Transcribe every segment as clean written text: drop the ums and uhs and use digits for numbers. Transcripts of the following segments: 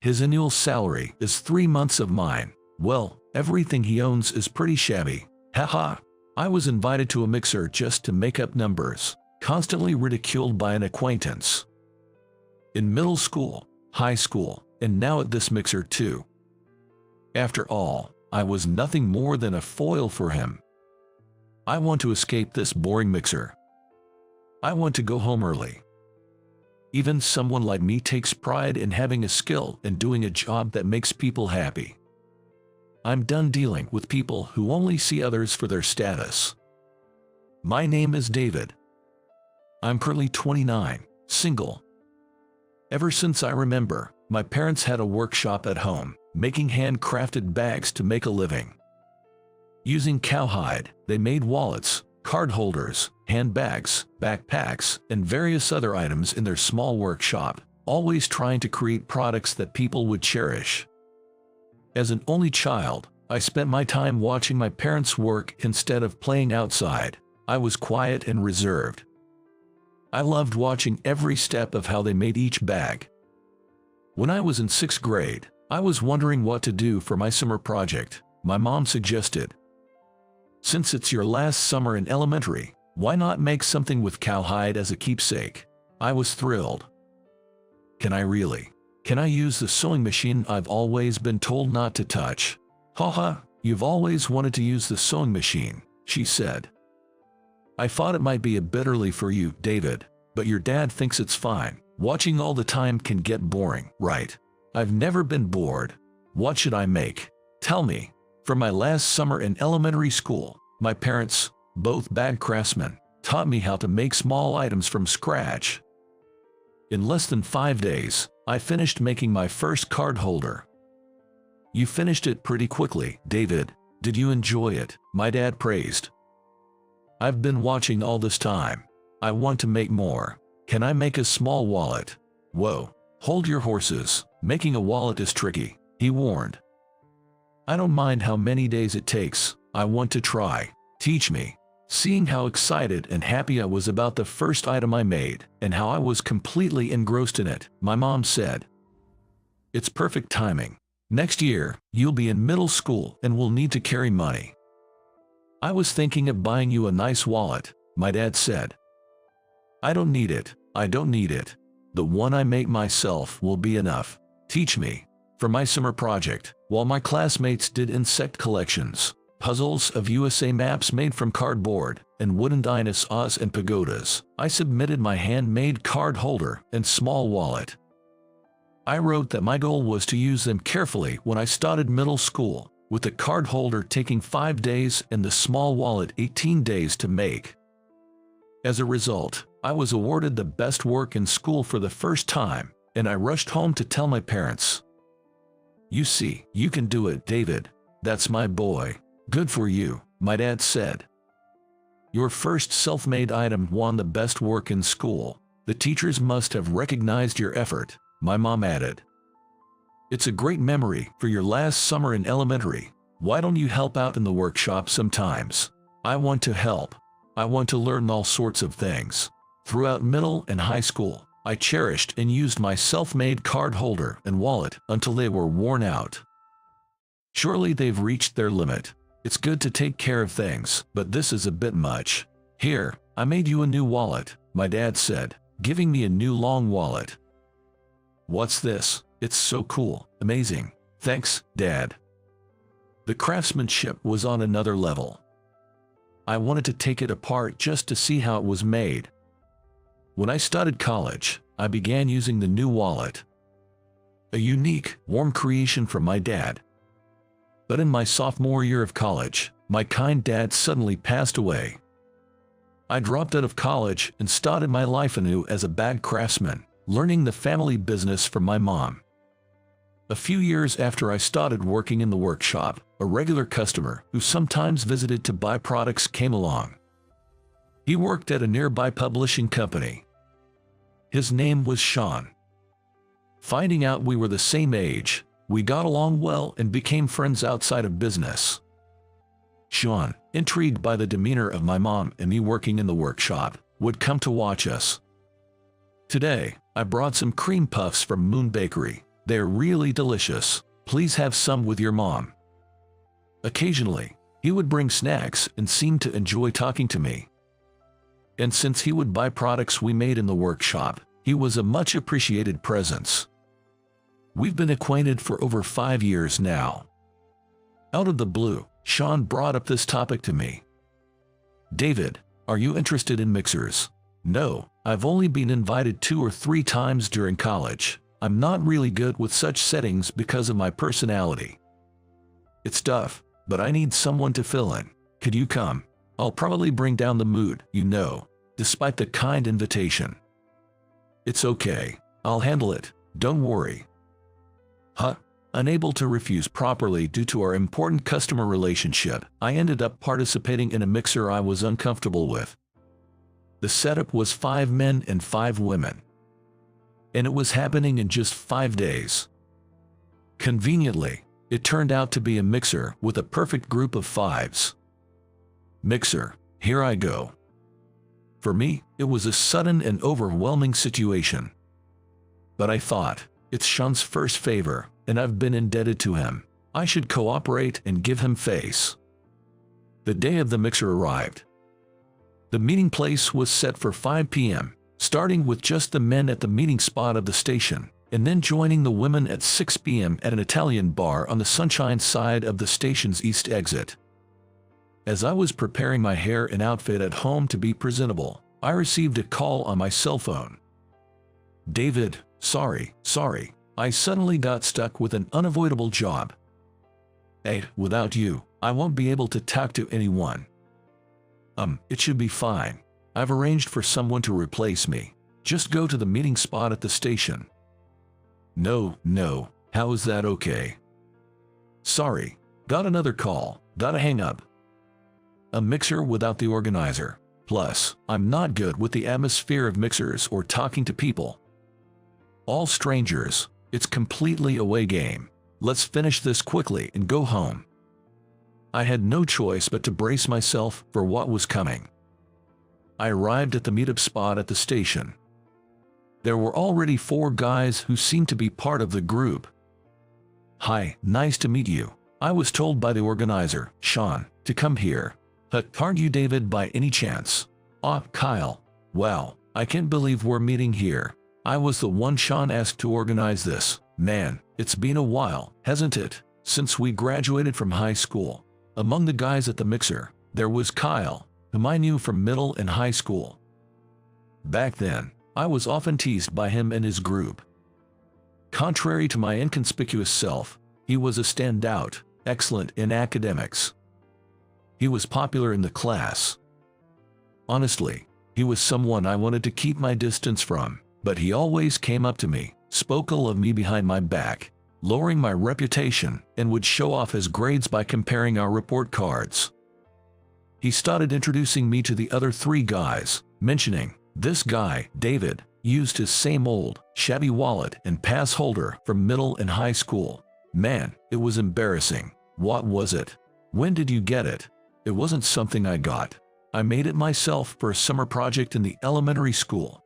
His annual salary is 3 months of mine. Well, everything he owns is pretty shabby. Haha. I was invited to a mixer just to make up numbers, constantly ridiculed by an acquaintance. In middle school, high school, and now at this mixer too. After all, I was nothing more than a foil for him. I want to escape this boring mixer. I want to go home early. Even someone like me takes pride in having a skill and doing a job that makes people happy. I'm done dealing with people who only see others for their status. My name is David. I'm currently 29, single. Ever since I remember, my parents had a workshop at home, making handcrafted bags to make a living. Using cowhide, they made wallets, card holders, handbags, backpacks, and various other items in their small workshop, always trying to create products that people would cherish. As an only child, I spent my time watching my parents work instead of playing outside. I was quiet and reserved. I loved watching every step of how they made each bag. When I was in 6th grade, I was wondering what to do for my summer project. My mom suggested, "Since it's your last summer in elementary, why not make something with cowhide as a keepsake?" I was thrilled. Can I really? Can I use the sewing machine I've always been told not to touch? Haha, you've always wanted to use the sewing machine, she said. I thought it might be a bit early for you, David, but your dad thinks it's fine. Watching all the time can get boring, right? I've never been bored. What should I make? Tell me. For my last summer in elementary school, my parents, both bad craftsmen, taught me how to make small items from scratch. In less than 5 days, I finished making my first card holder. You finished it pretty quickly, David. Did you enjoy it? My dad praised. I've been watching all this time. I want to make more. Can I make a small wallet? Whoa, hold your horses. Making a wallet is tricky, he warned. I don't mind how many days it takes. I want to try. Teach me. Seeing how excited and happy I was about the first item I made, and how I was completely engrossed in it, my mom said, "It's perfect timing. Next year, you'll be in middle school and will need to carry money. I was thinking of buying you a nice wallet," my dad said. "I don't need it. I don't need it. The one I make myself will be enough. Teach me." For my summer project, while my classmates did insect collections, puzzles of USA maps made from cardboard, and wooden dinosaurs and pagodas, I submitted my handmade card holder and small wallet. I wrote that my goal was to use them carefully when I started middle school, with the card holder taking 5 days and the small wallet 18 days to make. As a result, I was awarded the best work in school for the first time, and I rushed home to tell my parents. "You see, you can do it, David. That's my boy. Good for you," my dad said. "Your first self-made item won the best work in school. The teachers must have recognized your effort," my mom added. "It's a great memory for your last summer in elementary. Why don't you help out in the workshop sometimes?" I want to help. I want to learn all sorts of things. Throughout middle and high school, I cherished and used my self-made card holder and wallet until they were worn out. Surely they've reached their limit. It's good to take care of things, but this is a bit much. "Here, I made you a new wallet," my dad said, giving me a new long wallet. "What's this? It's so cool. Amazing. Thanks, Dad." The craftsmanship was on another level. I wanted to take it apart just to see how it was made. When I started college, I began using the new wallet. A unique, warm creation from my dad. But in my sophomore year of college, my kind dad suddenly passed away. I dropped out of college and started my life anew as a bag craftsman, learning the family business from my mom. A few years after I started working in the workshop, a regular customer who sometimes visited to buy products came along. He worked at a nearby publishing company. His name was Sean. Finding out we were the same age, we got along well and became friends outside of business. Sean, intrigued by the demeanor of my mom and me working in the workshop, would come to watch us. Today, I brought some cream puffs from Moon Bakery. They're really delicious. Please have some with your mom. Occasionally, he would bring snacks and seemed to enjoy talking to me. And since he would buy products we made in the workshop, he was a much appreciated presence. We've been acquainted for over 5 years now. Out of the blue, Sean brought up this topic to me. David, are you interested in mixers? No, I've only been invited 2 or 3 times during college. I'm not really good with such settings because of my personality. It's tough, but I need someone to fill in. Could you come? I'll probably bring down the mood, you know, despite the kind invitation. It's okay. I'll handle it. Don't worry. Huh? Unable to refuse properly due to our important customer relationship, I ended up participating in a mixer I was uncomfortable with. The setup was 5 men and 5 women. And it was happening in just 5 days. Conveniently, it turned out to be a mixer with a perfect group of 5s. Mixer, here I go. For me, it was a sudden and overwhelming situation. But I thought, it's Sean's first favor, and I've been indebted to him. I should cooperate and give him face. The day of the mixer arrived. The meeting place was set for 5 p.m., starting with just the men at the meeting spot of the station, and then joining the women at 6 p.m. at an Italian bar on the sunshine side of the station's east exit. As I was preparing my hair and outfit at home to be presentable, I received a call on my cell phone. David, sorry, I suddenly got stuck with an unavoidable job. Hey, without you, I won't be able to talk to anyone. It should be fine. I've arranged for someone to replace me. Just go to the meeting spot at the station. No, how is that okay? Sorry, got another call, gotta hang up. A mixer without the organizer. Plus, I'm not good with the atmosphere of mixers or talking to people. All strangers, it's completely away game. Let's finish this quickly and go home. I had no choice but to brace myself for what was coming. I arrived at the meetup spot at the station. There were already 4 guys who seemed to be part of the group. Hi, nice to meet you. I was told by the organizer, Sean, to come here. Aren't you David by any chance? Kyle. Wow, I can't believe we're meeting here. I was the one Sean asked to organize this. Man, it's been a while, hasn't it, since we graduated from high school. Among the guys at the mixer, there was Kyle, whom I knew from middle and high school. Back then, I was often teased by him and his group. Contrary to my inconspicuous self, he was a standout, excellent in academics. He was popular in the class. Honestly, he was someone I wanted to keep my distance from, but he always came up to me, spoke ill of me behind my back, lowering my reputation, and would show off his grades by comparing our report cards. He started introducing me to the other 3 guys, mentioning, this guy, David, used his same old, shabby wallet and pass holder from middle and high school. Man, it was embarrassing. What was it? When did you get it? It wasn't something I got. I made it myself for a summer project in the elementary school.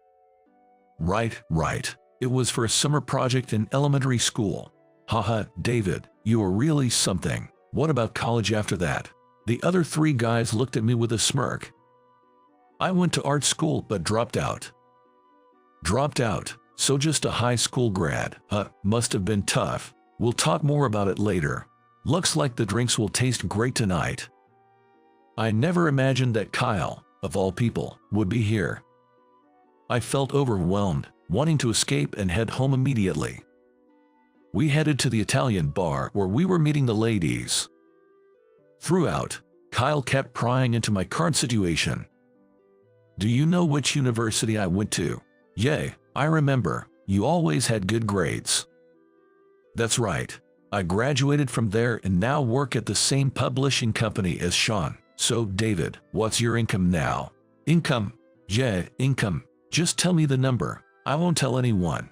Right. It was for a summer project in elementary school. Haha, David, you were really something. What about college after that? The other 3 guys looked at me with a smirk. I went to art school but dropped out. So just a high school grad. Must have been tough. We'll talk more about it later. Looks like the drinks will taste great tonight. I never imagined that Kyle, of all people, would be here. I felt overwhelmed, wanting to escape and head home immediately. We headed to the Italian bar where we were meeting the ladies. Throughout, Kyle kept prying into my current situation. Do you know which university I went to? Yay, I remember, you always had good grades. That's right, I graduated from there and now work at the same publishing company as Sean. So David, what's your income now? Income? Yeah, income. Just tell me the number, I won't tell anyone.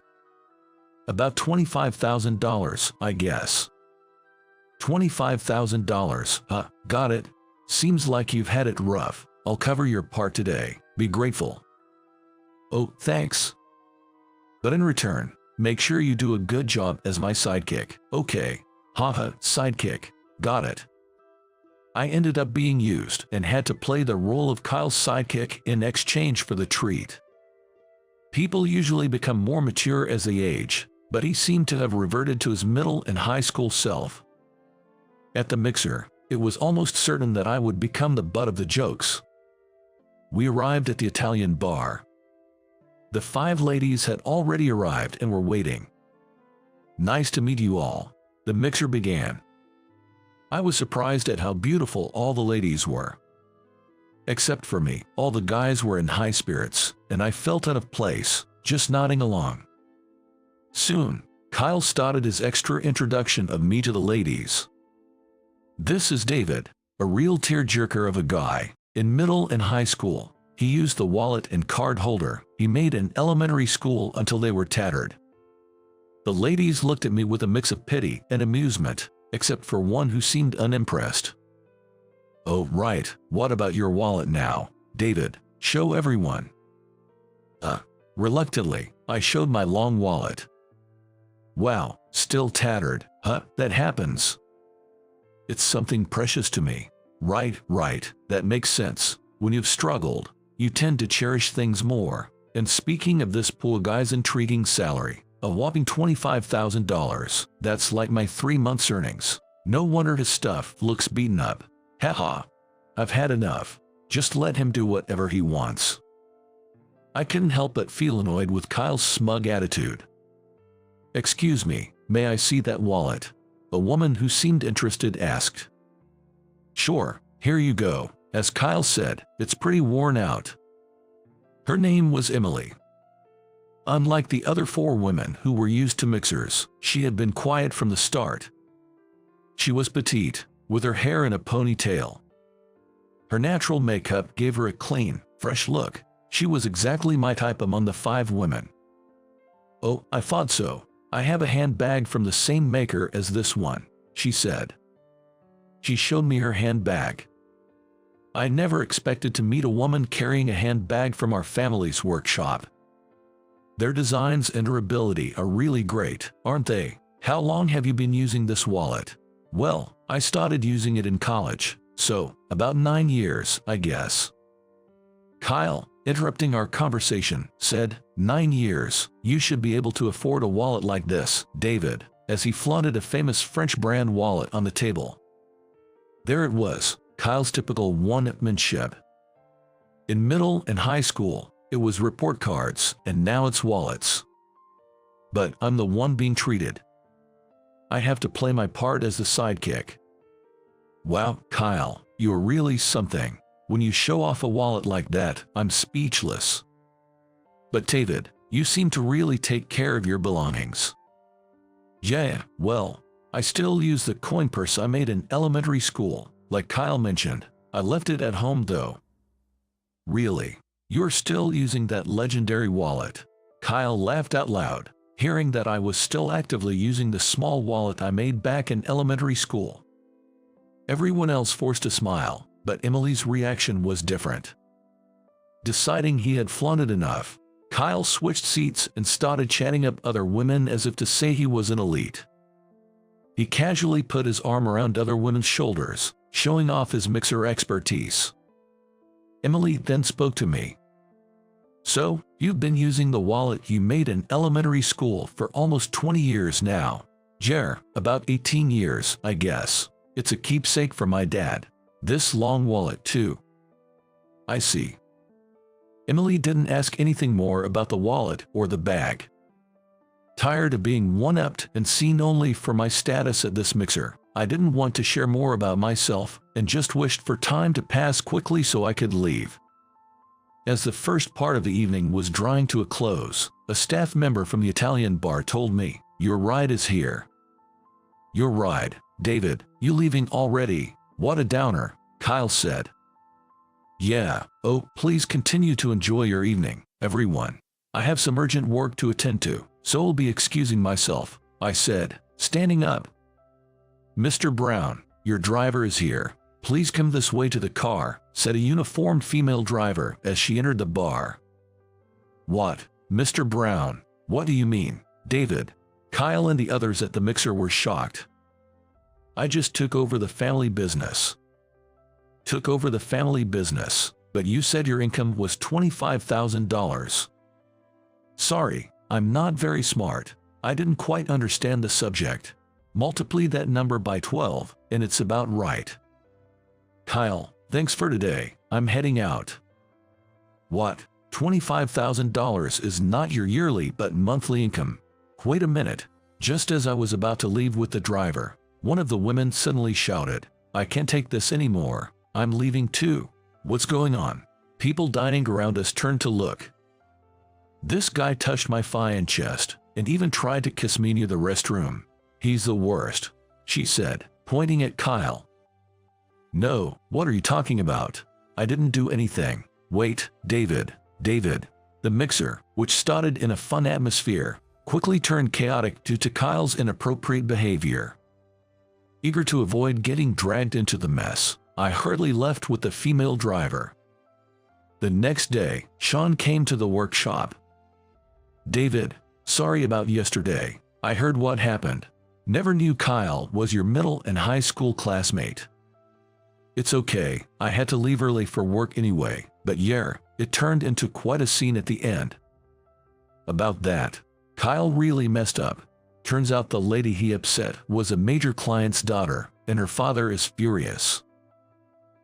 About $25,000, I guess. $25,000, got it. Seems like you've had it rough. I'll cover your part today. Be grateful. Oh, thanks. But in return, make sure you do a good job as my sidekick. Okay. Haha, sidekick. Got it. I ended up being used and had to play the role of Kyle's sidekick in exchange for the treat. People usually become more mature as they age, but he seemed to have reverted to his middle and high school self. At the mixer, it was almost certain that I would become the butt of the jokes. We arrived at the Italian bar. The 5 ladies had already arrived and were waiting. Nice to meet you all, the mixer began. I was surprised at how beautiful all the ladies were. Except for me, all the guys were in high spirits, and I felt out of place, just nodding along. Soon, Kyle started his extra introduction of me to the ladies. This is David, a real tearjerker of a guy. In middle and high school, he used the wallet and card holder he made in elementary school until they were tattered. The ladies looked at me with a mix of pity and amusement, except for one who seemed unimpressed. Oh right, what about your wallet now, David? Show everyone. Reluctantly, I showed my long wallet. Wow, still tattered, huh? That happens. It's something precious to me. Right, that makes sense. When you've struggled, you tend to cherish things more. And speaking of this poor guy's intriguing salary, a whopping $25,000, that's like my 3 months' earnings. No wonder his stuff looks beaten up. Haha. I've had enough. Just let him do whatever he wants. I couldn't help but feel annoyed with Kyle's smug attitude. Excuse me, may I see that wallet? A woman who seemed interested asked. Sure, here you go. As Kyle said, it's pretty worn out. Her name was Emily. Unlike the other 4 women who were used to mixers, she had been quiet from the start. She was petite, with her hair in a ponytail. Her natural makeup gave her a clean, fresh look. She was exactly my type among the 5 women. Oh, I thought so. I have a handbag from the same maker as this one, she said. She showed me her handbag. I never expected to meet a woman carrying a handbag from our family's workshop. Their designs and durability are really great, aren't they? How long have you been using this wallet? Well, I started using it in college, so about 9 years, I guess. Kyle, interrupting our conversation, said, 9 years, you should be able to afford a wallet like this, David, as he flaunted a famous French brand wallet on the table. There it was, Kyle's typical one-upmanship. In middle and high school, it was report cards, and now it's wallets. But I'm the one being treated. I have to play my part as the sidekick. Wow, Kyle, you're really something. When you show off a wallet like that, I'm speechless. But David, you seem to really take care of your belongings. Yeah, well, I still use the coin purse I made in elementary school, like Kyle mentioned. I left it at home though. Really? You're still using that legendary wallet? Kyle laughed out loud, hearing that I was still actively using the small wallet I made back in elementary school. Everyone else forced a smile, but Emily's reaction was different. Deciding he had flaunted enough, Kyle switched seats and started chatting up other women as if to say he was an elite. He casually put his arm around other women's shoulders, showing off his mixer expertise. Emily then spoke to me. So, you've been using the wallet you made in elementary school for almost 20 years now. Yeah, about 18 years, I guess. It's a keepsake for my dad. This long wallet too. I see. Emily didn't ask anything more about the wallet or the bag. Tired of being one-upped and seen only for my status at this mixer, I didn't want to share more about myself and just wished for time to pass quickly so I could leave. As the first part of the evening was drawing to a close, a staff member from the Italian bar told me, "Your ride is here." Your ride, David, you leaving already? What a downer, Kyle said. Yeah, oh, please continue to enjoy your evening, everyone. I have some urgent work to attend to, so I'll be excusing myself, I said, standing up. Mr. Brown, your driver is here. Please come this way to the car, said a uniformed female driver as she entered the bar. What, Mr. Brown, what do you mean? David, Kyle and the others at the mixer were shocked. I just took over the family business. Took over the family business, but you said your income was $25,000. Sorry, I'm not very smart. I didn't quite understand the subject. Multiply that number by 12, and it's about right. Kyle, thanks for today. I'm heading out. What? $25,000 is not your yearly but monthly income. Wait a minute. Just as I was about to leave with the driver, one of the women suddenly shouted, I can't take this anymore. I'm leaving too. What's going on? People dining around us turned to look. This guy touched my fine chest and even tried to kiss me near the restroom. He's the worst, she said, pointing at Kyle. No, what are you talking about? I didn't do anything. Wait, David. The mixer, which started in a fun atmosphere, quickly turned chaotic due to Kyle's inappropriate behavior. Eager to avoid getting dragged into the mess, I hurriedly left with the female driver. The next day, Sean came to the workshop. David, sorry about yesterday. I heard what happened. Never knew Kyle was your middle and high school classmate. It's okay, I had to leave early for work anyway, but yeah, it turned into quite a scene at the end. About that, Kyle really messed up. Turns out the lady he upset was a major client's daughter, and her father is furious.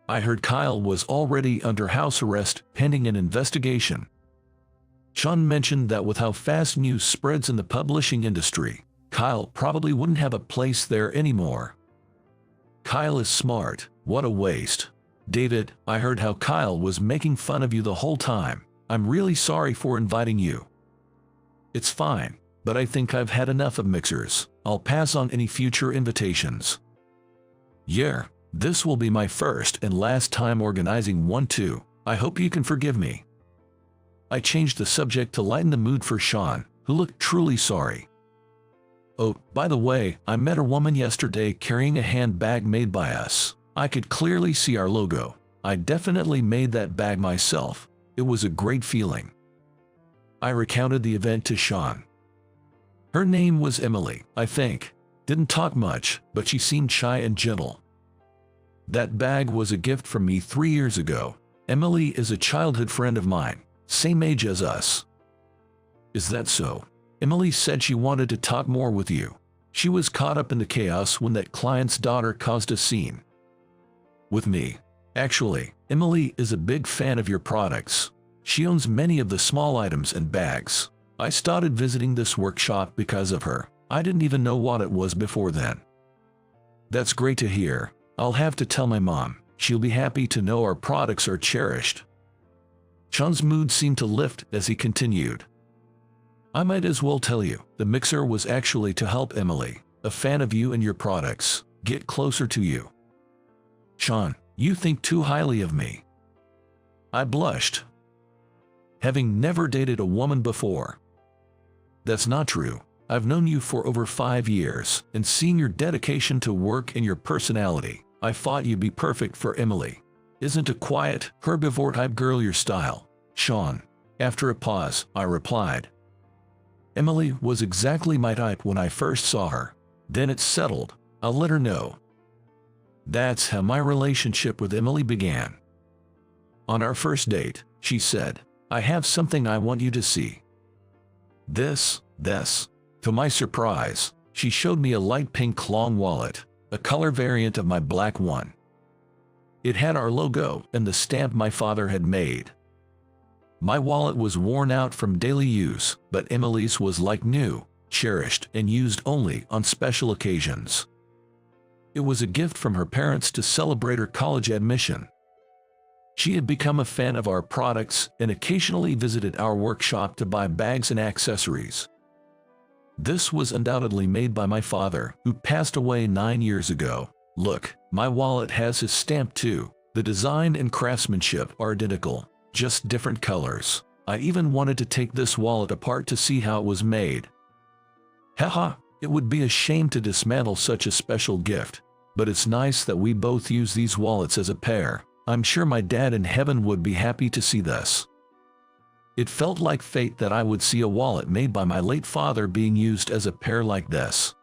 I heard Kyle was already under house arrest pending an investigation. Sean mentioned that with how fast news spreads in the publishing industry, Kyle probably wouldn't have a place there anymore. Kyle is smart, what a waste. David, I heard how Kyle was making fun of you the whole time. I'm really sorry for inviting you. It's fine, but I think I've had enough of mixers. I'll pass on any future invitations. Yeah, this will be my first and last time organizing one too. I hope you can forgive me. I changed the subject to lighten the mood for Sean, who looked truly sorry. Oh, by the way, I met a woman yesterday carrying a handbag made by us. I could clearly see our logo. I definitely made that bag myself. It was a great feeling. I recounted the event to Sean. Her name was Emily, I think. Didn't talk much, but she seemed shy and gentle. That bag was a gift from me 3 years ago. Emily is a childhood friend of mine, same age as us. Is that so? Emily said she wanted to talk more with you. She was caught up in the chaos when that client's daughter caused a scene. With me. Actually, Emily is a big fan of your products. She owns many of the small items and bags. I started visiting this workshop because of her. I didn't even know what it was before then. That's great to hear. I'll have to tell my mom. She'll be happy to know our products are cherished. Sean's mood seemed to lift as he continued. I might as well tell you, the mixer was actually to help Emily, a fan of you and your products, get closer to you. Sean, you think too highly of me. I blushed. Having never dated a woman before. That's not true. I've known you for over 5 years, and seeing your dedication to work and your personality, I thought you'd be perfect for Emily. Isn't a quiet, herbivore type girl your style, Sean? After a pause, I replied. Emily was exactly my type when I first saw her. Then it's settled. I'll let her know. That's how my relationship with Emily began. On our first date, she said, I have something I want you to see. This. To my surprise, she showed me a light pink long wallet, a color variant of my black one. It had our logo and the stamp my father had made. My wallet was worn out from daily use, but Emily's was like new, cherished, and used only on special occasions. It was a gift from her parents to celebrate her college admission. She had become a fan of our products and occasionally visited our workshop to buy bags and accessories. This was undoubtedly made by my father, who passed away 9 years ago. Look, my wallet has his stamp too. The design and craftsmanship are identical, just different colors. I even wanted to take this wallet apart to see how it was made. Haha, it would be a shame to dismantle such a special gift, but it's nice that we both use these wallets as a pair. I'm sure my dad in heaven would be happy to see this. It felt like fate that I would see a wallet made by my late father being used as a pair like this.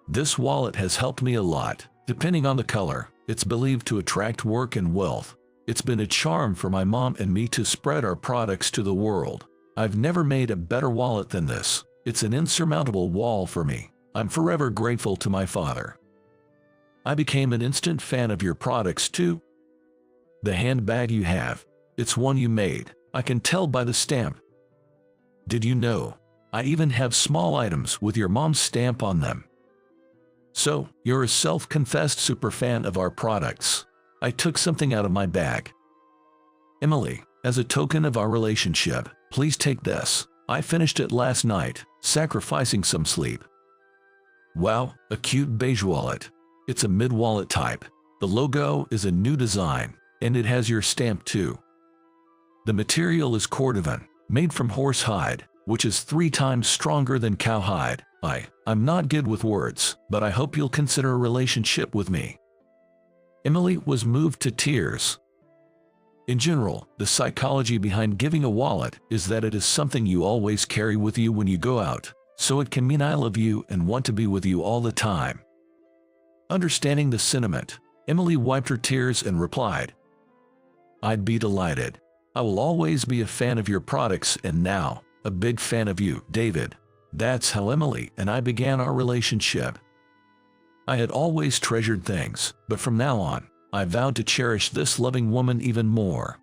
This wallet has helped me a lot. Depending on the color, it's believed to attract work and wealth. It's been a charm for my mom and me to spread our products to the world. I've never made a better wallet than this. It's an insurmountable wall for me. I'm forever grateful to my father. I became an instant fan of your products too. The handbag you have, it's one you made. I can tell by the stamp. Did you know? I even have small items with your mom's stamp on them. So, you're a self-confessed superfan of our products. I took something out of my bag. Emily, as a token of our relationship, please take this. I finished it last night, sacrificing some sleep. Wow, a cute beige wallet. It's a mid-wallet type. The logo is a new design, and it has your stamp too. The material is cordovan, made from horse hide, which is 3 times stronger than cowhide. I'm not good with words, but I hope you'll consider a relationship with me. Emily was moved to tears. In general, the psychology behind giving a wallet is that it is something you always carry with you when you go out, so it can mean I love you and want to be with you all the time. Understanding the sentiment, Emily wiped her tears and replied, I'd be delighted. I will always be a fan of your products and now, a big fan of you, David. That's how Emily and I began our relationship. I had always treasured things, but from now on, I vowed to cherish this loving woman even more.